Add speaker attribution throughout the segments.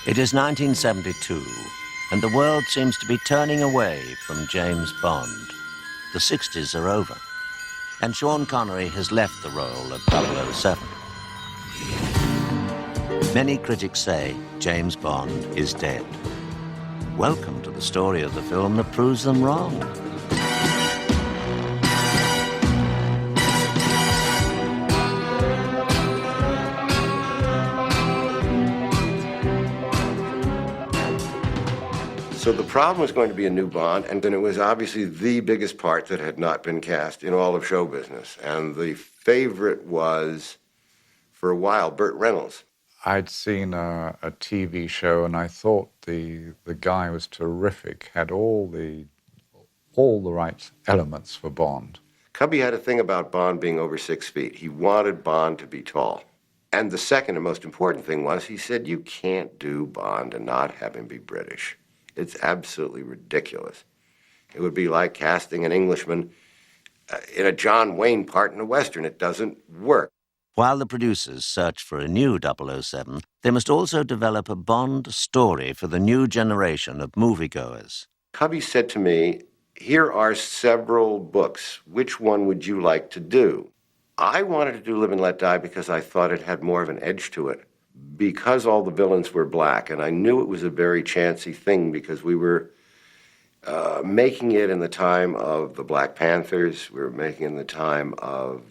Speaker 1: It is 1972, and the world seems to be turning away from James Bond. The 60s are over, and Sean Connery has left the role of 007. Many critics say James Bond is dead. Welcome to the story of the film that proves them wrong.
Speaker 2: So the problem was going to be a new Bond, and then it was obviously the biggest part that had not been cast in all of show business. And the favorite was, for a while, Burt Reynolds.
Speaker 3: I'd seen a TV show, and I thought the guy was terrific, had all the right elements for Bond.
Speaker 2: Cubby had a thing about Bond being over 6 feet. He wanted Bond to be tall. And the second and most important thing was, he said, you can't do Bond and not have him be British. It's absolutely ridiculous. It would be like casting an Englishman in a John Wayne part in a Western. It doesn't work.
Speaker 1: While the producers search for a new 007, they must also develop a Bond story for the new generation of moviegoers.
Speaker 2: Cubby said to me, here are several books. Which one would you like to do? I wanted to do Live and Let Die because I thought it had more of an edge to it. Because all the villains were black, and I knew it was a very chancy thing because we were making it in the time of the Black Panthers. We were making it in the time of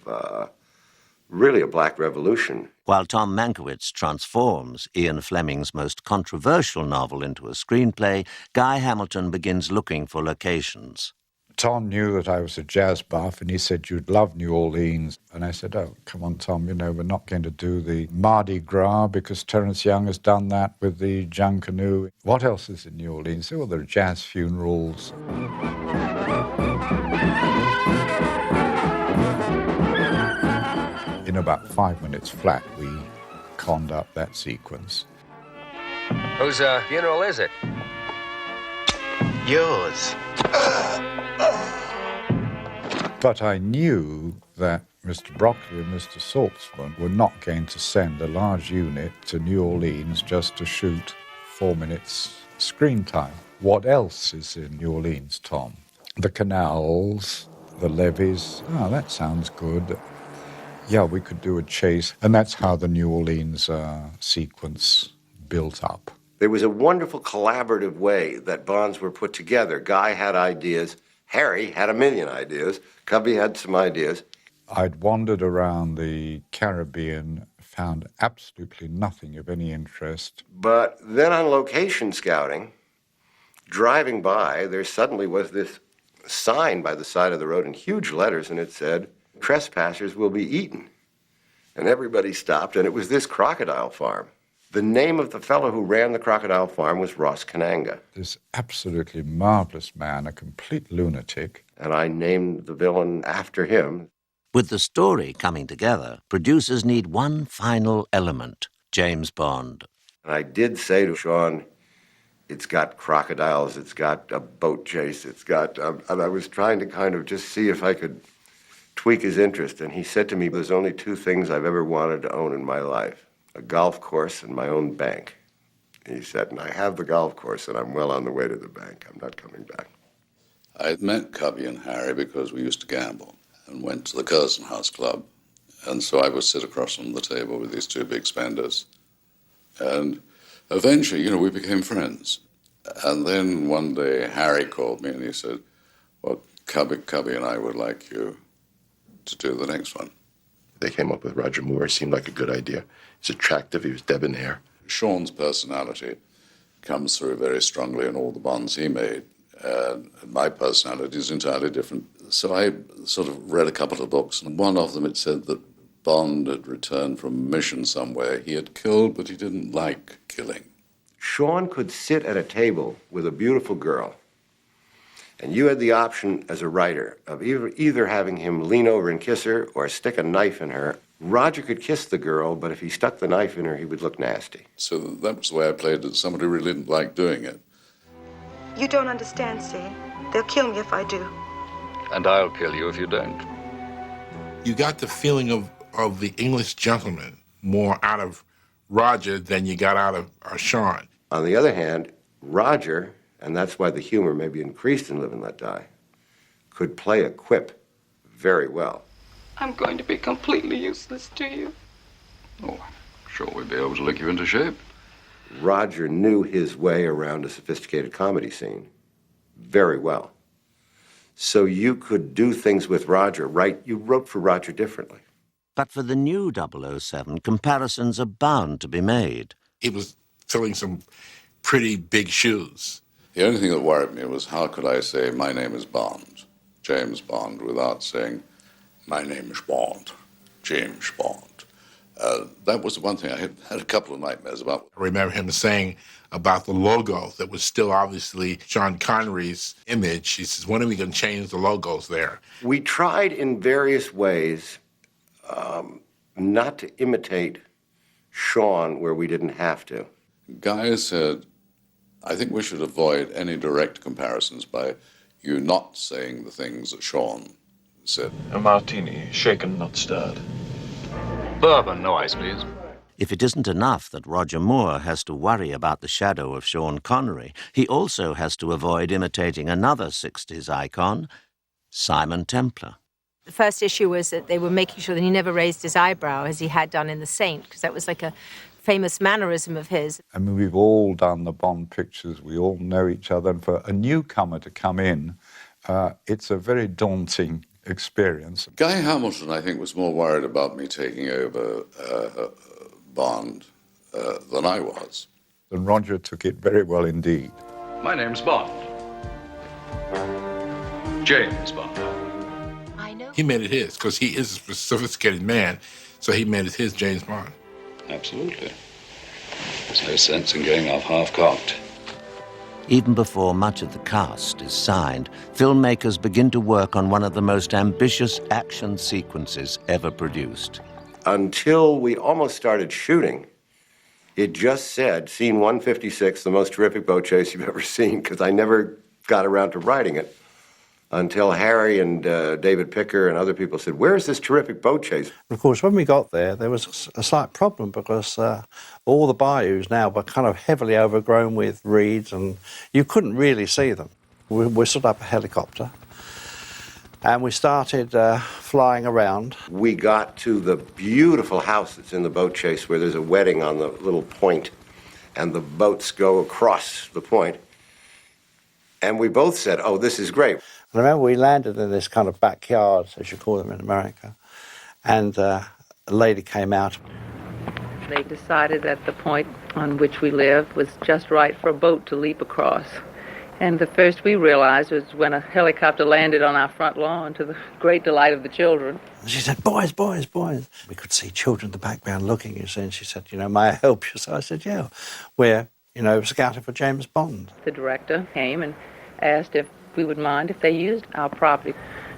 Speaker 2: really a black revolution.
Speaker 1: While Tom Mankiewicz transforms Ian Fleming's most controversial novel into a screenplay, Guy Hamilton begins looking for locations.
Speaker 3: Tom knew that I was a jazz buff, and he said, you'd love New Orleans. And I said, oh, come on, Tom, we're not going to do the Mardi Gras because Terence Young has done that with the Junkanoo. What else is in New Orleans? He said, well, there are jazz funerals. In about 5 minutes flat, we conned up that sequence.
Speaker 4: Whose funeral is it?
Speaker 5: Yours.
Speaker 3: But I knew that Mr. Broccoli and Mr. Saltzman were not going to send a large unit to New Orleans just to shoot 4 minutes screen time. What else is in New Orleans, Tom? The canals, the levees. Oh, that sounds good. Yeah, we could do a chase. And that's how the New Orleans sequence built up.
Speaker 2: There was a wonderful collaborative way that Bonds were put together. Guy had ideas. Harry had a million ideas. Cubby had some ideas.
Speaker 3: I'd wandered around the Caribbean, found absolutely nothing of any interest.
Speaker 2: But then on location scouting, driving by, there suddenly was this sign by the side of the road in huge letters, and it said, trespassers will be eaten. And everybody stopped, and it was this crocodile farm. The name of the fellow who ran the crocodile farm was Ross Kananga.
Speaker 3: This absolutely marvelous man, a complete lunatic.
Speaker 2: And I named the villain after him.
Speaker 1: With the story coming together, producers need one final element, James Bond.
Speaker 2: And I did say to Sean, it's got crocodiles, it's got a boat chase, it's got... and I was trying to kind of just see if I could tweak his interest. And he said to me, there's only two things I've ever wanted to own in my life. A golf course and my own bank. He said, and I have the golf course, and I'm well on the way to the bank. I'm not coming back.
Speaker 6: I met Cubby and Harry because we used to gamble and went to the Curzon House Club. And so I would sit across from the table with these two big spenders. And eventually, we became friends. And then one day, Harry called me and he said, well, Cubby and I would like you to do the next one.
Speaker 5: They came up with Roger Moore. It seemed like a good idea. He's attractive. He was debonair.
Speaker 6: Sean's personality comes through very strongly in all the Bonds he made. And my personality is entirely different. So I sort of read a couple of books, and one of them it said that Bond had returned from a mission somewhere. He had killed, but he didn't like killing.
Speaker 2: Sean could sit at a table with a beautiful girl, and you had the option as a writer of either having him lean over and kiss her or stick a knife in her. Roger could kiss the girl, but if he stuck the knife in her, he would look nasty.
Speaker 6: So that was the way I played it. Somebody really didn't like doing it.
Speaker 7: You don't understand, see? They'll kill me if I do.
Speaker 6: And I'll kill you if you don't.
Speaker 8: You got the feeling of the English gentleman more out of Roger than you got out of Sean.
Speaker 2: On the other hand, Roger, and that's why the humor may be increased in Live and Let Die, could play a quip very well.
Speaker 9: I'm going to be completely useless to you.
Speaker 6: Oh, sure we'd be able to lick you into shape.
Speaker 2: Roger knew his way around a sophisticated comedy scene very well. So you could do things with Roger, right? You wrote for Roger differently.
Speaker 1: But for the new 007, comparisons are bound to be made.
Speaker 8: He was filling some pretty big shoes.
Speaker 6: The only thing that worried me was how could I say, my name is Bond, James Bond, without saying, my name is Bond, James Bond. That was the one thing I had a couple of nightmares about.
Speaker 8: I remember him saying about the logo that was still obviously Sean Connery's image. He says, when are we going to change the logos there?
Speaker 2: We tried in various ways not to imitate Sean where we didn't have to.
Speaker 6: Guy said, I think we should avoid any direct comparisons by you not saying the things that Sean said.
Speaker 10: A martini, shaken, not stirred.
Speaker 4: Bourbon, no ice, please.
Speaker 1: If it isn't enough that Roger Moore has to worry about the shadow of Sean Connery, he also has to avoid imitating another 60s icon, Simon Templar.
Speaker 11: The first issue was that they were making sure that he never raised his eyebrow as he had done in The Saint, because that was like a famous mannerism of his.
Speaker 3: I mean, we've all done the Bond pictures. We all know each other. And for a newcomer to come in, it's a very daunting experience.
Speaker 6: Guy Hamilton, I think, was more worried about me taking over Bond than I was.
Speaker 3: And Roger took it very well indeed.
Speaker 10: My name's Bond. James Bond.
Speaker 8: He made it his, because he is a sophisticated man, so he made it his James Bond.
Speaker 6: Absolutely. There's no sense in going off half-cocked.
Speaker 1: Even before much of the cast is signed, filmmakers begin to work on one of the most ambitious action sequences ever produced.
Speaker 2: Until we almost started shooting, it just said, scene 156, the most terrific boat chase you've ever seen, because I never got around to writing it until Harry and David Picker and other people said, where's this terrific boat chase?
Speaker 12: Of course, when we got there was a slight problem because all the bayous now were kind of heavily overgrown with reeds and you couldn't really see them. We whistled up a helicopter and we started flying around.
Speaker 2: We got to the beautiful house that's in the boat chase where there's a wedding on the little point and the boats go across the point. And we both said, oh, this is great.
Speaker 12: And I remember we landed in this kind of backyard, as you call them in America, and a lady came out.
Speaker 9: They decided that the point on which we lived was just right for a boat to leap across. And the first we realized was when a helicopter landed on our front lawn, to the great delight of the children.
Speaker 12: She said, boys, boys, boys. We could see children in the background looking, you see, and she said, may I help you? So I said, yeah, we're, scouting for James Bond.
Speaker 9: The director came and asked if we would mind if they used our property.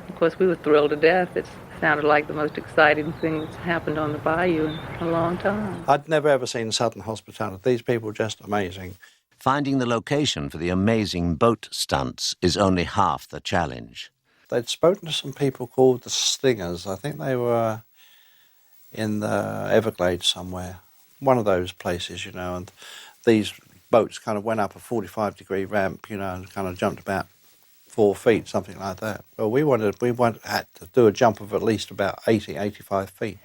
Speaker 9: Of course, we were thrilled to death. It sounded like the most exciting thing that's happened on the bayou in a long time.
Speaker 12: I'd never ever seen Southern hospitality. These people were just amazing.
Speaker 1: Finding the location for the amazing boat stunts is only half the challenge.
Speaker 12: They'd spoken to some people called the Stingers. I think they were in the Everglades somewhere, one of those places, and these boats kind of went up a 45-degree ramp, and kind of jumped about 4 feet, something like that. Well, we had to do a jump of at least about 80, 85 feet.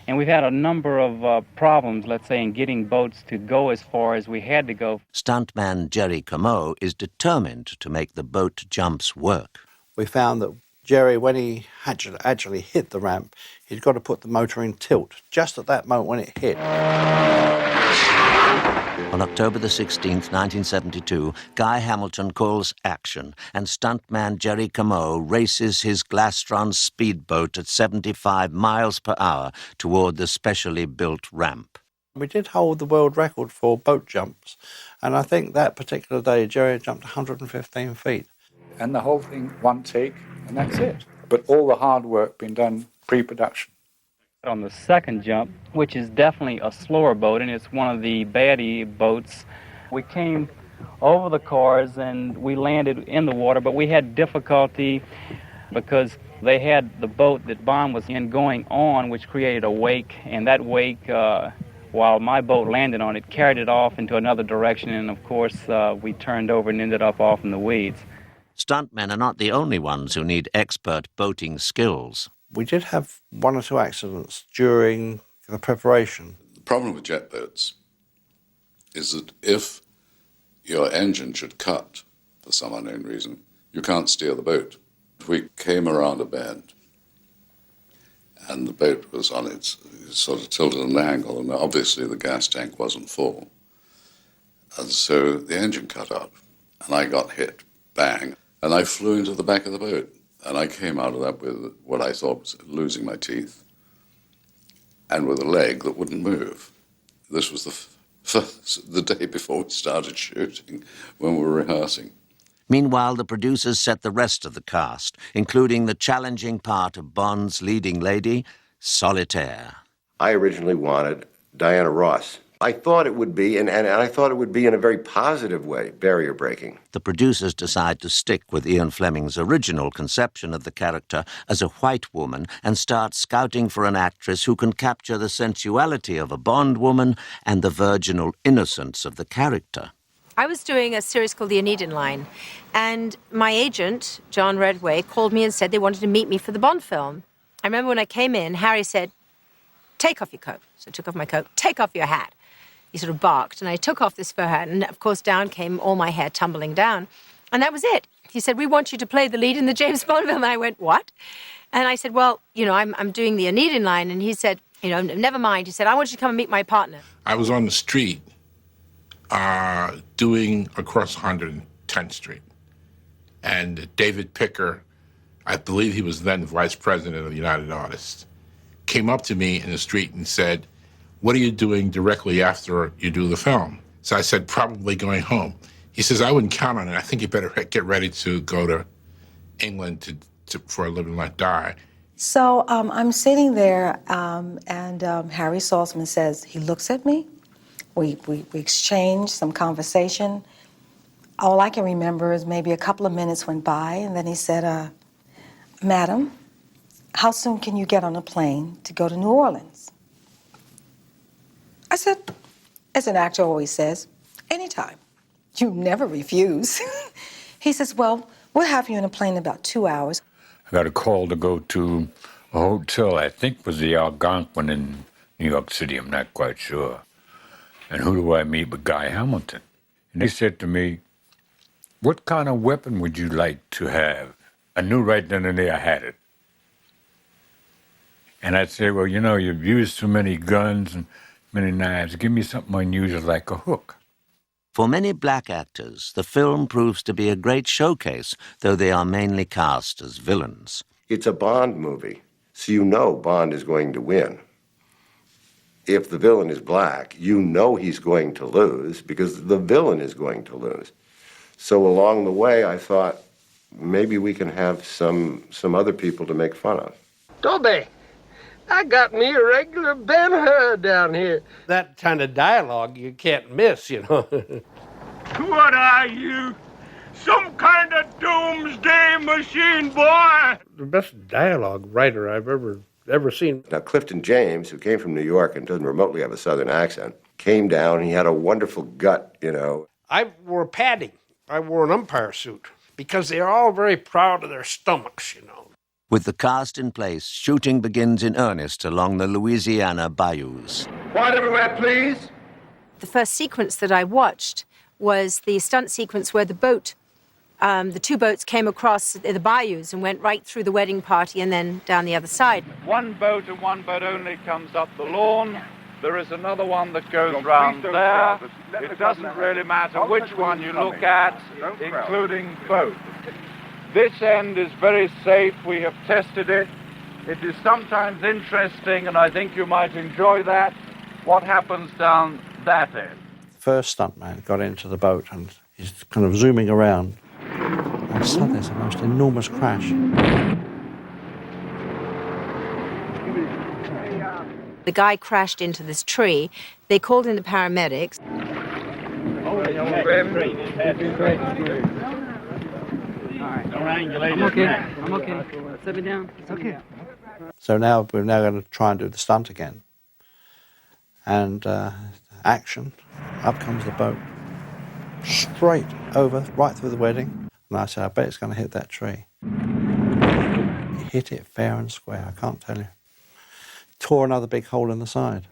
Speaker 13: And we've had a number of problems, let's say, in getting boats to go as far as we had to go.
Speaker 1: Stuntman Jerry Comeau is determined to make the boat jumps work. We
Speaker 12: found that Jerry, when he actually hit the ramp, he'd got to put the motor in tilt, just at that moment when it hit.
Speaker 1: On October the 16th, 1972, Guy Hamilton calls action, and stuntman Jerry Comeau races his Glastron speedboat at 75 miles per hour toward the specially built ramp.
Speaker 12: We did hold the world record for boat jumps, and I think that particular day Jerry jumped 115 feet.
Speaker 3: And the whole thing, one take, and that's it. But all the hard work been done pre-production.
Speaker 13: On the second jump, which is definitely a slower boat, and it's one of the baddie boats, we came over the cars and we landed in the water, but we had difficulty because they had the boat that Bond was in going on, which created a wake, and that wake while my boat landed on it, carried it off into another direction, and of course we turned over and ended up off in the weeds.
Speaker 1: Stuntmen are not the only ones who need expert boating skills.
Speaker 12: We did have one or two accidents during the preparation.
Speaker 6: The problem with jet boats is that if your engine should cut for some unknown reason, you can't steer the boat. We came around a bend, and the boat was on its sort of tilted at an angle, and obviously the gas tank wasn't full. And so the engine cut out, and I got hit, bang, and I flew into the back of the boat. And I came out of that with what I thought was losing my teeth, and with a leg that wouldn't move. This was the day before we started shooting, when we were rehearsing.
Speaker 1: Meanwhile, the producers set the rest of the cast, including the challenging part of Bond's leading lady, Solitaire.
Speaker 2: I originally wanted Diana Ross. I thought it would be, and I thought it would be in a very positive way, barrier breaking.
Speaker 1: The producers decide to stick with Ian Fleming's original conception of the character as a white woman and start scouting for an actress who can capture the sensuality of a Bond woman and the virginal innocence of the character.
Speaker 11: I was doing a series called The Aeneid Line, and my agent, John Redway, called me and said they wanted to meet me for the Bond film. I remember when I came in, Harry said, "Take off your coat." So I took off my coat. "Take off your hat." He sort of barked, and I took off this fur hat, and of course down came all my hair tumbling down. And that was it. He said, "We want you to play the lead in the James Bond film." And I went, "What?" And I said, "Well, you know, I'm doing the Aeneid Line." And he said, "You know, never mind." He said, "I want you to come and meet my partner."
Speaker 8: I was on the street doing across 110th Street. And David Picker, I believe he was then the vice president of the United Artists, came up to me in the street and said, "What are you doing directly after you do the film?" So I said, "Probably going home." He says, "I wouldn't count on it. I think you better get ready to go to England for Live and Let Die."
Speaker 14: So I'm sitting there, and Harry Saltzman says, he looks at me. We exchange some conversation. All I can remember is maybe a couple of minutes went by, and then he said, "Madam, how soon can you get on a plane to go to New Orleans?" I said, as an actor always says, "Anytime. You never refuse." He says, "Well, we'll have you in a plane in about 2 hours."
Speaker 15: I got a call to go to a hotel, I think was the Algonquin in New York City, I'm not quite sure. And who do I meet but Guy Hamilton? And he said to me, "What kind of weapon would you like to have?" I knew right then and there I had it. And I'd say, "Well, you know, you've used so many guns and many knives. Give me something unusual like a hook."
Speaker 1: For many black actors, the film proves to be a great showcase, though they are mainly cast as villains.
Speaker 2: It's a Bond movie, so you know Bond is going to win. If the villain is black, you know he's going to lose because the villain is going to lose. So along the way, I thought maybe we can have some other people to make fun of.
Speaker 16: Toby, I got me a regular Ben-Hur down here. That kind of dialogue you can't miss, you know.
Speaker 17: What are you? Some kind of doomsday machine, boy?
Speaker 16: The best dialogue writer I've ever seen.
Speaker 2: Now, Clifton James, who came from New York and doesn't remotely have a Southern accent, came down. He had a wonderful gut, you know.
Speaker 16: I wore padding. I wore an umpire suit because they're all very proud of their stomachs, you know.
Speaker 1: With the cast in place, shooting begins in earnest along the Louisiana bayous.
Speaker 17: Quiet everywhere, please.
Speaker 11: The first sequence that I watched was the stunt sequence where the boat, the two boats came across the bayous and went right through the wedding party and then down the other side.
Speaker 17: One boat and one boat only comes up the lawn. There is another one that goes round there. It doesn't really matter which one you look at, including both. This end is very safe. We have tested it. It is sometimes interesting, and I think you might enjoy that, what happens down that end.
Speaker 12: The first stuntman got into the boat, and he's kind of zooming around. And suddenly there's a most enormous crash.
Speaker 11: The guy crashed into this tree. They called in the paramedics.
Speaker 13: I'm okay. Set me down. It's okay.
Speaker 12: So now we're going to try and do the stunt again. And action, up comes the boat, straight over, right through the wedding. And I said, I bet it's going to hit that tree. It hit it fair and square, I can't tell you. Tore another big hole in the side.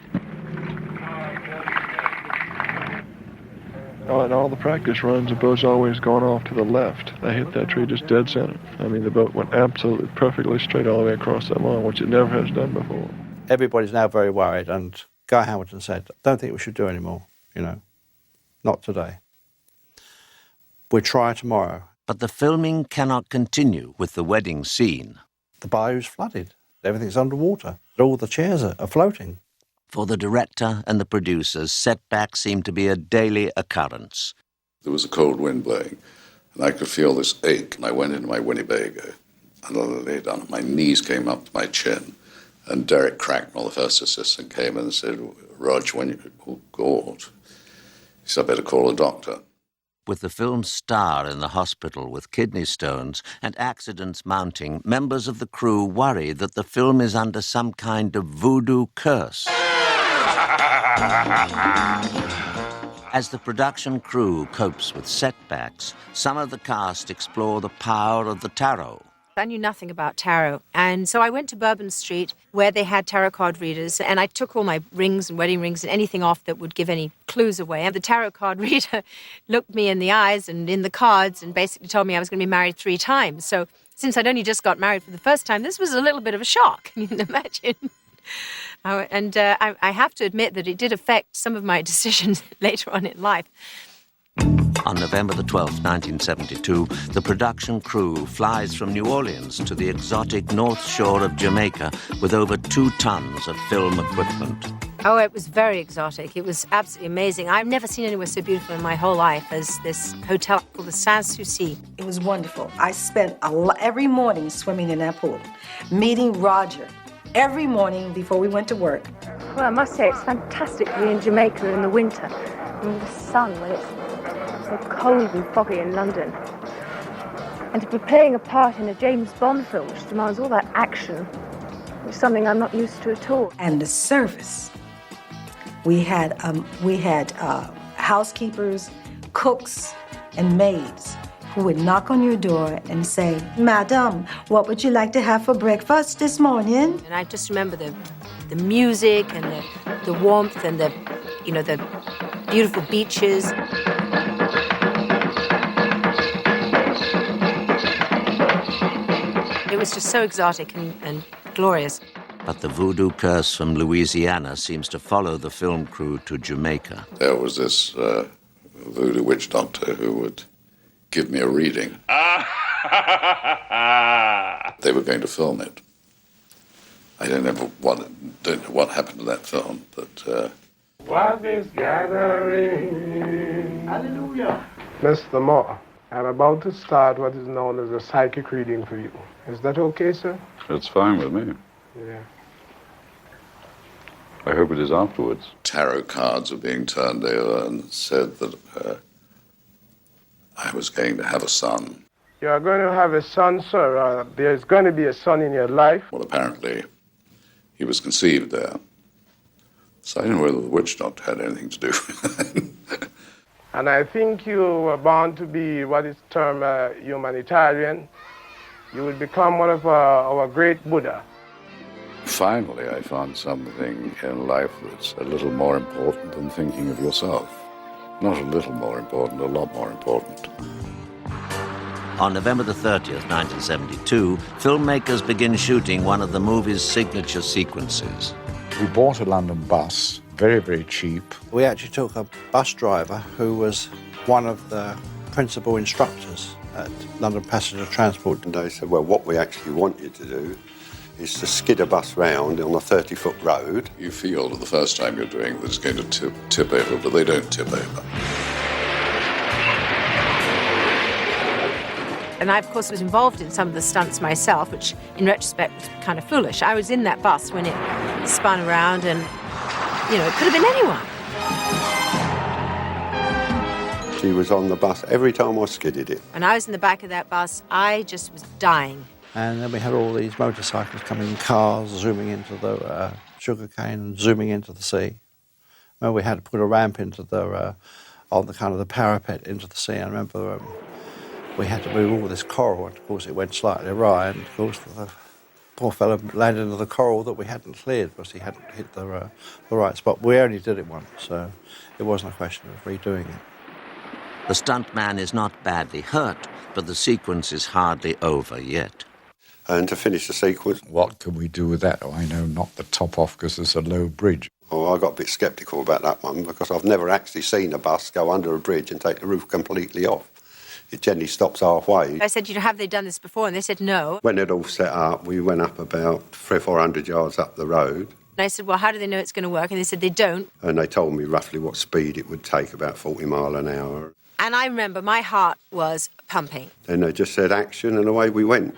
Speaker 10: Oh, in all the practice runs, the boat's always gone off to the left. They hit that tree just dead center. I mean, the boat went absolutely perfectly straight all the way across that lawn, which it never has done before.
Speaker 12: Everybody's now very worried, and Guy Hamilton said, don't think we should do any more, not today. We'll try tomorrow.
Speaker 1: But the filming cannot continue with the wedding scene.
Speaker 12: The bayou's flooded. Everything's underwater. All the chairs are floating.
Speaker 1: For the director and the producers, setbacks seemed to be a daily occurrence.
Speaker 6: There was a cold wind blowing, and I could feel this ache, and I went into my Winnebago, and I lay down, and my knees came up to my chin, and Derek Cracknell, the first assistant, came in and said, Rog, oh, God. He said, I better call a doctor.
Speaker 1: With the film's star in the hospital with kidney stones and accidents mounting, members of the crew worry that the film is under some kind of voodoo curse. As the production crew copes with setbacks, some of the cast explore the power of the tarot.
Speaker 11: I knew nothing about tarot, and so I went to Bourbon Street where they had tarot card readers, and I took all my rings and wedding rings and anything off that would give any clues away. And the tarot card reader looked me in the eyes and in the cards and basically told me I was going to be married 3 times. So since I'd only just got married for the first time, this was a little bit of a shock, you can imagine. I have to admit that it did affect some of my decisions later on in life.
Speaker 1: On November the 12th, 1972, the production crew flies from New Orleans to the exotic North Shore of Jamaica with over 2 tons of film equipment.
Speaker 11: Oh, it was very exotic. It was absolutely amazing. I've never seen anywhere so beautiful in my whole life as this hotel called the Sans Souci.
Speaker 14: It was wonderful. I spent every morning swimming in that pool, meeting Roger every morning before we went to work.
Speaker 7: Well, I must say it's fantastic to be in Jamaica in the winter, in the sun when it's so cold and foggy in London. And to be playing a part in a James Bond film, which demands all that action, is something I'm not used to at all.
Speaker 14: And the service. We had housekeepers, cooks, and maids who would knock on your door and say, Madam, what would you like to have for breakfast this morning?
Speaker 11: And I just remember the music and the warmth and the beautiful beaches. It was just so exotic and glorious.
Speaker 1: But the voodoo curse from Louisiana seems to follow the film crew to Jamaica.
Speaker 6: There was this voodoo witch doctor who would give me a reading. They were going to film it. I don't know what happened to that film, but...
Speaker 16: What is gathering? Hallelujah. Mr. Moore, I'm about to start what is known as a psychic reading for you. Is that okay, sir?
Speaker 6: It's fine with me.
Speaker 16: Yeah.
Speaker 6: I hope it is afterwards. Tarot cards were being turned over and said that I was going to have a son.
Speaker 16: You are going to have a son, sir. There's going to be a son in your life.
Speaker 6: Well, apparently, he was conceived there. So I don't know whether the witch doctor had anything to do with it.
Speaker 16: And I think you were bound to be what is termed a humanitarian. You will become one of our great Buddha.
Speaker 6: Finally, I found something in life that's a little more important than thinking of yourself. Not a little more important, a lot more important.
Speaker 1: On November the 30th, 1972, filmmakers begin shooting one of the movie's signature sequences.
Speaker 3: We bought a London bus, very, very cheap.
Speaker 12: We actually took a bus driver who was one of the principal instructors at London Passenger Transport.
Speaker 18: And they said, well, what we actually want you to do is to skid a bus round on a 30-foot road.
Speaker 6: You feel that the first time you're doing it, it's going to tip over, but they don't tip over.
Speaker 11: And I, of course, was involved in some of the stunts myself, which, in retrospect, was kind of foolish. I was in that bus when it spun around and, it could have been anyone.
Speaker 18: She was on the bus every time I skidded it.
Speaker 11: When I was in the back of that bus, I just was dying.
Speaker 12: And then we had all these motorcycles coming in cars, zooming into the sugarcane and zooming into the sea. Well, we had to put a ramp into on the kind of the parapet into the sea. I remember we had to move all this coral, and of course it went slightly awry, and of course the poor fellow landed into the coral that we hadn't cleared because he hadn't hit the right spot. We only did it once, so it wasn't a question of redoing it.
Speaker 1: The stuntman is not badly hurt, but the sequence is hardly over yet.
Speaker 18: And to finish the sequence...
Speaker 3: What can we do with that? Oh, I know, knock the top off because there's a low bridge.
Speaker 18: Oh, I got a bit sceptical about that one because I've never actually seen a bus go under a bridge and take the roof completely off. It generally stops halfway.
Speaker 11: I said, have they done this before? And they said no.
Speaker 18: When it all set up, we went up about 300 or 400 yards up the road.
Speaker 11: And I said, well, how do they know it's going to work? And they said they don't.
Speaker 18: And they told me roughly what speed it would take, about 40 mile an hour.
Speaker 11: And I remember my heart was pumping.
Speaker 18: Then they just said action and away we went.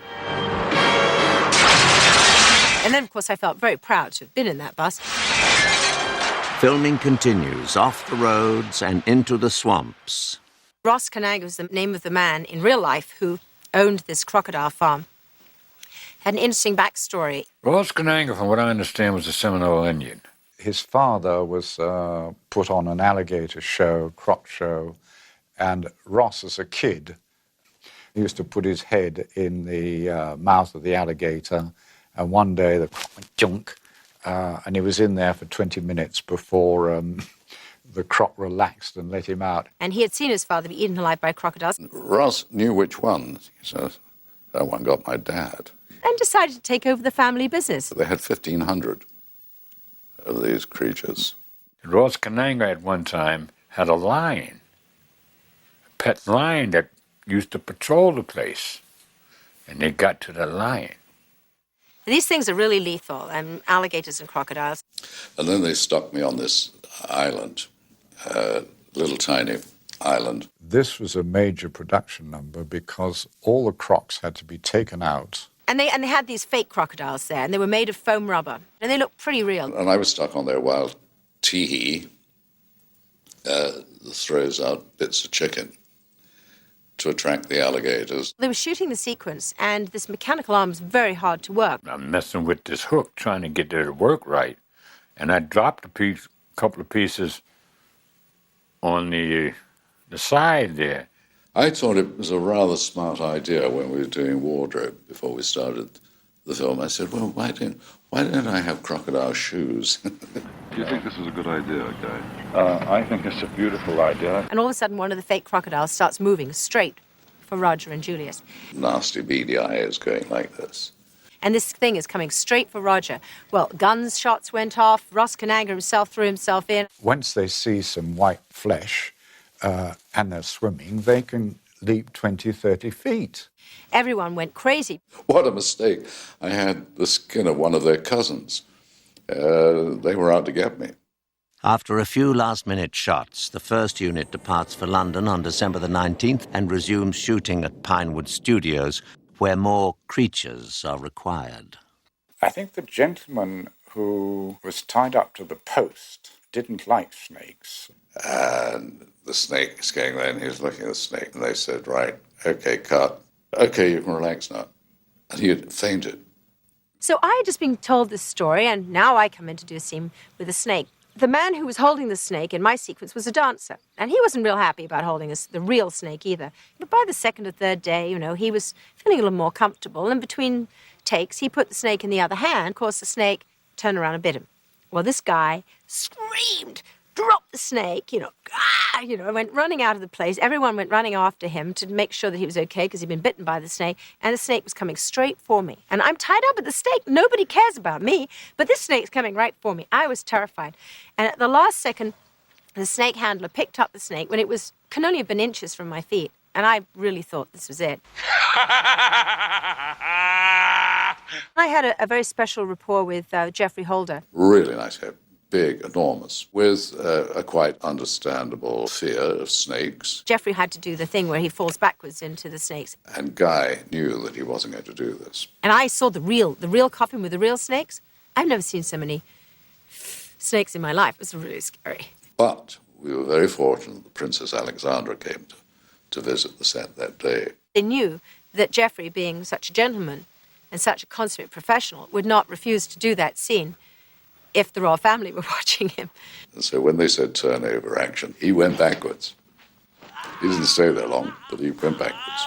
Speaker 11: And then, of course, I felt very proud to have been in that bus.
Speaker 1: Filming continues off the roads and into the swamps.
Speaker 11: Ross Kananga was the name of the man in real life who owned this crocodile farm. Had an interesting backstory.
Speaker 15: Ross Kananga, from what I understand, was a Seminole Indian.
Speaker 3: His father was put on an alligator show, croc show, and Ross, as a kid, used to put his head in the mouth of the alligator, and one day the croc went junk, and he was in there for 20 minutes before the croc relaxed and let him out.
Speaker 11: And he had seen his father be eaten alive by crocodiles.
Speaker 6: Ross knew which ones. He says, that one got my dad.
Speaker 11: And decided to take over the family business.
Speaker 6: They had 1,500 of these creatures.
Speaker 15: Ross Kananga at one time had a lion, a pet lion that used to patrol the place. And they got to the lion.
Speaker 11: These things are really lethal, alligators and crocodiles.
Speaker 6: And then they stuck me on this island, little tiny island.
Speaker 3: This was a major production number because all the crocs had to be taken out.
Speaker 11: And they had these fake crocodiles there, and they were made of foam rubber, and they looked pretty real.
Speaker 6: And I was stuck on there while Teehee throws out bits of chicken to attract the alligators.
Speaker 11: They were shooting the sequence, and this mechanical arm was very hard to work.
Speaker 15: I'm messing with this hook, trying to get it to work right. And I dropped a couple of pieces on the side there.
Speaker 6: I thought it was a rather smart idea when we were doing wardrobe before we started the film. I said, well, why don't I have crocodile shoes?
Speaker 10: Do you think this is a good idea, Guy?
Speaker 15: I think it's a beautiful idea.
Speaker 11: And all of a sudden, one of the fake crocodiles starts moving straight for Roger and Julius.
Speaker 6: Nasty beady eyes going like this.
Speaker 11: And this thing is coming straight for Roger. Well, gunshots went off. Ross Kananga himself threw himself in.
Speaker 3: Once they see some white flesh and they're swimming, they can leap 20, 30 feet.
Speaker 11: Everyone went crazy.
Speaker 6: What a mistake. I had the skin of one of their cousins. They were out to get me.
Speaker 1: After a few last-minute shots, the first unit departs for London on December the 19th and resumes shooting at Pinewood Studios, where more creatures are required.
Speaker 3: I think the gentleman who was tied up to the post didn't like snakes.
Speaker 6: And the snake is going there, and he was looking at the snake, and they said, right, okay, cut. Okay, you can relax now. And he had fainted.
Speaker 11: So I had just been told this story, and now I come in to do a scene with a snake. The man who was holding the snake in my sequence was a dancer, and he wasn't real happy about holding the real snake either. But by the second or third day, he was feeling a little more comfortable, and between takes, he put the snake in the other hand. Of course, the snake turned around and bit him. Well, this guy screamed, dropped the snake, went running out of the place. Everyone went running after him to make sure that he was okay because he'd been bitten by the snake, and the snake was coming straight for me. And I'm tied up at the snake. Nobody cares about me, but this snake's coming right for me. I was terrified. And at the last second, the snake handler picked up the snake when it can only have been inches from my feet, and I really thought this was it. I had a very special rapport with Geoffrey Holder.
Speaker 6: Really nice guy. Big, enormous, with a quite understandable fear of snakes.
Speaker 11: Geoffrey had to do the thing where he falls backwards into the snakes.
Speaker 6: And Guy knew that he wasn't going to do this.
Speaker 11: And I saw the real coffin with the real snakes. I've never seen so many snakes in my life. It was really scary.
Speaker 6: But we were very fortunate that Princess Alexandra came to visit the set that day.
Speaker 11: They knew that Geoffrey, being such a gentleman and such a consummate professional, would not refuse to do that scene. if the royal family were watching him.
Speaker 6: And so when they said turnover action, he went backwards. He didn't stay there long, but he went backwards.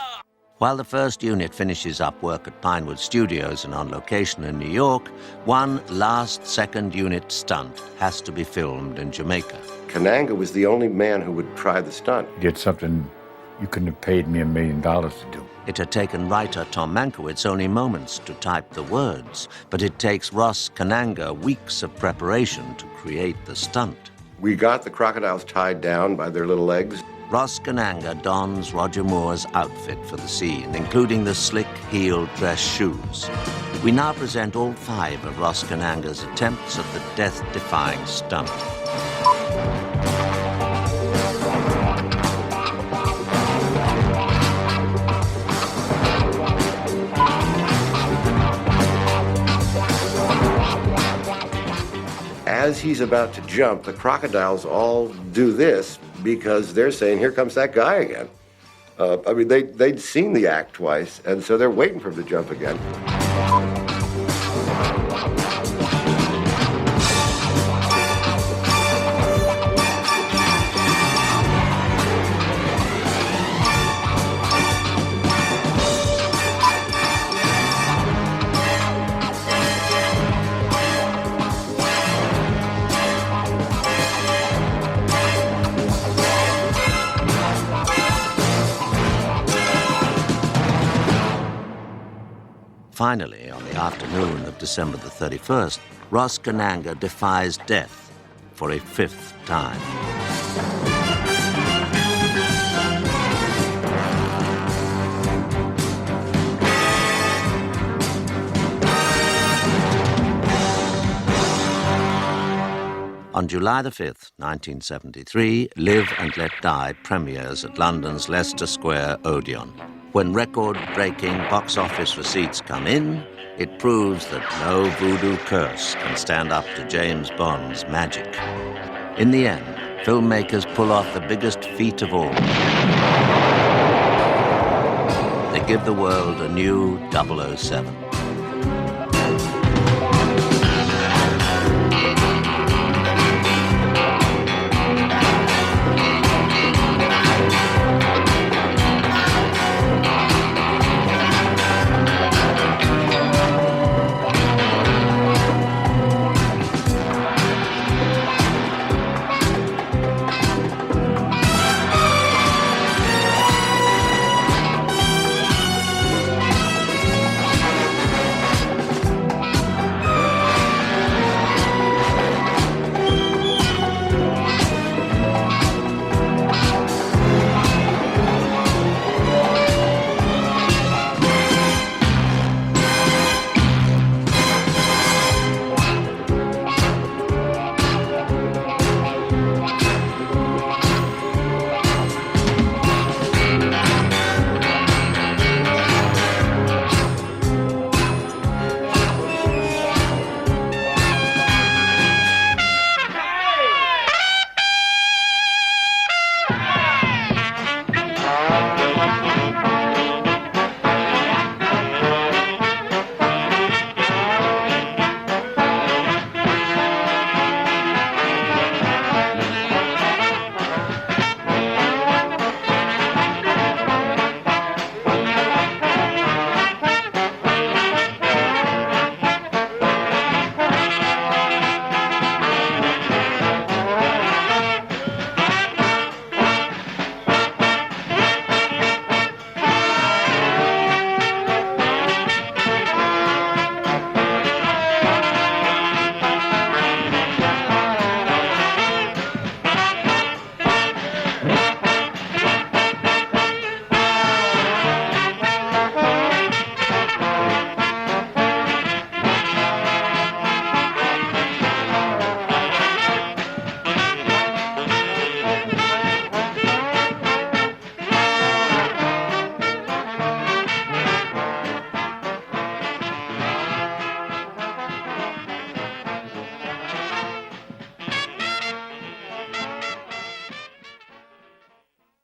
Speaker 1: While the first unit finishes up work at Pinewood Studios and on location in New York, one last second unit stunt has to be filmed in Jamaica.
Speaker 2: Kananga was the only man who would try the stunt.
Speaker 15: He did something you couldn't have paid me $1 million to do.
Speaker 1: It had taken writer Tom Mankiewicz only moments to type the words, but it takes Ross Kananga weeks of preparation to create the stunt.
Speaker 2: We got the crocodiles tied down by their little legs.
Speaker 1: Ross Kananga dons Roger Moore's outfit for the scene, including the slick heel dress shoes. We now present all 5 of Ross Kananga's attempts at the death-defying stunt.
Speaker 2: As he's about to jump, the crocodiles all do this because they're saying, here comes that guy again. I mean, they'd seen the act twice, and so they're waiting for him to jump again.
Speaker 1: Finally, on the afternoon of December the 31st, Ross Kananga defies death for a 5th time. On July the 5th, 1973, Live and Let Die premieres at London's Leicester Square Odeon. When record-breaking box office receipts come in, it proves that no voodoo curse can stand up to James Bond's magic. In the end, filmmakers pull off the biggest feat of all. They give the world a new 007.